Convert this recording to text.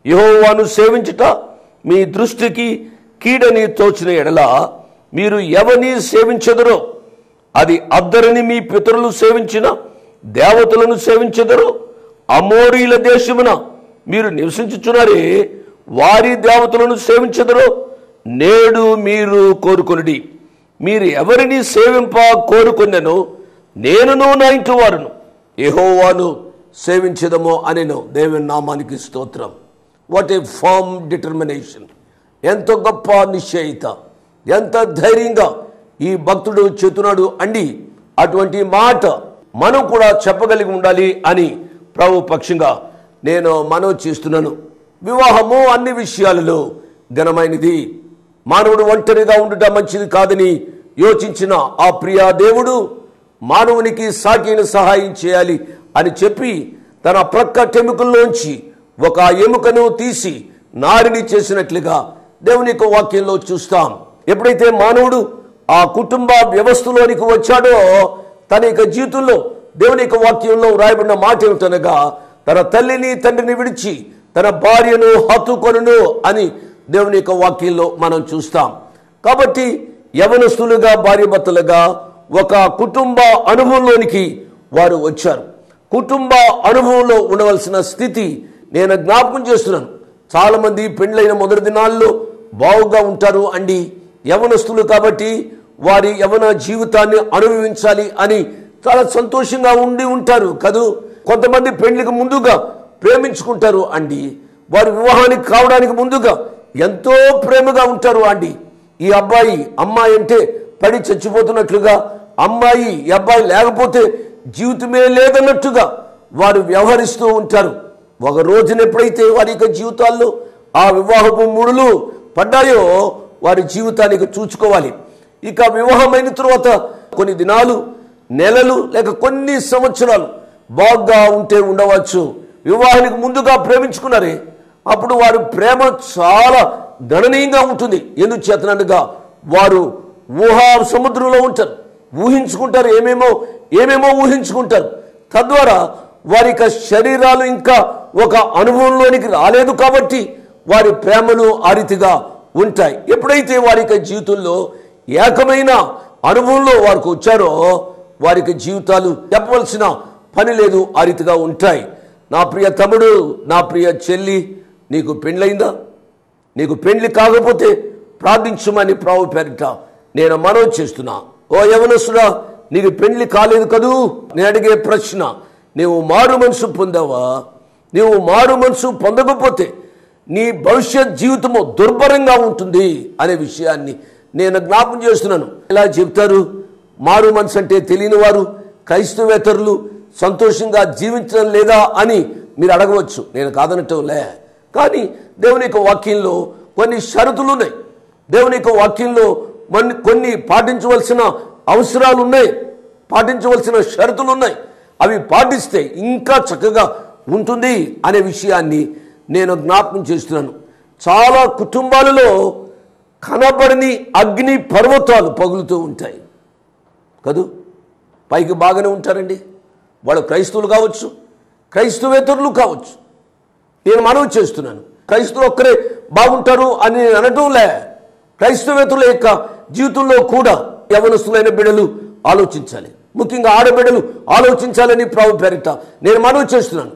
యెహోవాను సేవించుట మీ దృష్టికి కీడని తోచిన ఎడల మీరు ఎవరిని సేవించెదరో అది అద్దరిని మీ పితరులు సేవించిన దేవతలను సేవించెదరో అమోరీల దేశమున మీరు నివసించుచున్నారే వారి దేవతలను సేవించెదరో నేడు మీరు కోరుకొనుడి మీరు ఎవరిని సేవింప కోరుకొన్నెనో నేనును నా ఇంటి వారును యెహోవాను సేవించెదమో అనెను. దేవుని నామానికి స్తోత్రం. What a firm determination! ఎంత గొప్ప నిశ్చయిత, ఎంత ధైర్యంగా ఈ భక్తుడు చెప్తున్నాడు అండి. అటువంటి మాట మనం కూడా చెప్పగలిగి ఉండాలి అని ప్రభు పక్షంగా నేను మనవి చేస్తున్నాను. వివాహము అన్ని విషయాలలో ఘనమైనది. మానవుడు ఒంటరిగా ఉండుట మంచిది కాదని యోచించిన ఆ ప్రియా దేవుడు మానవునికి సాటిన సహాయం చేయాలి అని చెప్పి తన ప్రక్క టెముకల్లోంచి ఒక ఎముకను తీసి నారిని చేసినట్లుగా దేవుని యొక్క వాక్యంలో చూస్తాం. ఎప్పుడైతే మానవుడు ఆ కుటుంబ వ్యవస్థలోనికి వచ్చాడో తన యొక్క జీవితంలో దేవుని యొక్క వాక్యంలో రాయబడిన మాట ఏమిటనగా తన తల్లిని తండ్రిని విడిచి తన భార్యను హత్తుకొనును అని దేవుని యొక్క వాక్యంలో మనం చూస్తాం. కాబట్టి యవనస్తులుగా భార్యాభర్తలుగా ఒక కుటుంబ అనుభవంలోనికి వారు వచ్చారు. కుటుంబ అనుభవంలో ఉండవలసిన స్థితి నేను జ్ఞాపకం చేస్తున్నాను. చాలామంది పెండ్లైన మొదటి దినాల్లో బాగుగా ఉంటారు అండి. యవనస్తులు కాబట్టి వారి యవన జీవితాన్ని అనుభవించాలి అని చాలా సంతోషంగా ఉండి ఉంటారు కదూ. కొంతమంది పెళ్లికి ముందుగా ప్రేమించుకుంటారు అండి. వారి వివాహానికి కావడానికి ముందుగా ఎంతో ప్రేమగా ఉంటారు అండి. ఈ అబ్బాయి అమ్మాయి అంటే పడి చచ్చిపోతున్నట్లుగా, అమ్మాయి ఈ అబ్బాయి లేకపోతే జీవితమే లేదన్నట్టుగా వారు వ్యవహరిస్తూ ఉంటారు. ఒక రోజున ఎప్పుడైతే వారి యొక్క జీవితాల్లో ఆ వివాహపు ముడులు పడ్డాయో వారి జీవితానికి చూసుకోవాలి. ఇక వివాహమైన తరువాత కొన్ని దినాలు, నెలలు లేక కొన్ని సంవత్సరాలు బాగా ఉంటే ఉండవచ్చు. వివాహానికి ముందుగా ప్రేమించుకున్నారే, అప్పుడు వారి ప్రేమ చాలా గణనీయంగా ఉంటుంది. ఎందుకు చేతనగా వారు ఊహా సముద్రంలో ఉంటారు, ఊహించుకుంటారు, ఏమేమో ఊహించుకుంటారు. తద్వారా వారి యొక్క శరీరాలు ఇంకా ఒక అనుభవంలోనికి రాలేదు కాబట్టి వారి ప్రేమలు ఆ రీతిగా ఉంటాయి. ఎప్పుడైతే వారి యొక్క జీవితంలో ఏకమైన అనుభవంలో వారికి వచ్చారో వారికి జీవితాలు చెప్పవలసిన పని లేదు, ఆ రీతిగా ఉంటాయి. నా ప్రియ తమ్ముడు, నా ప్రియ చెల్లి, నీకు పెండ్లైందా? నీకు పెండ్లి కాకపోతే ప్రార్థించమని ప్రభు పేరిట నేను మనవి చేస్తున్నా. ఓ యవనస్తుడా, నీకు పెండ్లి కాలేదు కదూ. నేను అడిగే ప్రశ్న, నీవు మారు మనసు పొందావా? నీవు మారు మనసు పొందకపోతే నీ భవిష్యత్ జీవితము దుర్భరంగా ఉంటుంది అనే విషయాన్ని నేను జ్ఞాపకం చేస్తున్నాను. ఎలా చెప్తారు? మారు మనసు అంటే తెలియని వారు, క్రైస్తవేతరులు సంతోషంగా జీవించడం లేదా అని మీరు అడగవచ్చు. నేను కాదనటంలే, కానీ దేవుని యొక్క వాక్యంలో కొన్ని షరతులు ఉన్నాయి. దేవుని యొక్క వాక్యంలో కొన్ని పాటించవలసిన అవసరాలు ఉన్నాయి, పాటించవలసిన షరతులు ఉన్నాయి. అవి పాటిస్తే ఇంకా చక్కగా ఉంటుంది అనే విషయాన్ని నేను జ్ఞాపకం చేస్తున్నాను. చాలా కుటుంబాలలో కనబడని అగ్ని పర్వతాలు పగులుతూ ఉంటాయి కదూ. పైకి బాగానే ఉంటారండి, వాళ్ళు క్రైస్తవులు కావచ్చు, క్రైస్తవేతరులు కావచ్చు. నేను మనవి చేస్తున్నాను, క్రైస్తవులు ఒక్కరే బాగుంటారు అని నేను అనటంలే. క్రైస్తవేతరుల యొక్క జీవితంలో కూడా యవనస్తులైన బిడ్డలు ఆలోచించాలి, ముఖ్యంగా ఆడబిడ్డలు ఆలోచించాలని ప్రభు పేరిట నేను మనవి చేస్తున్నాను.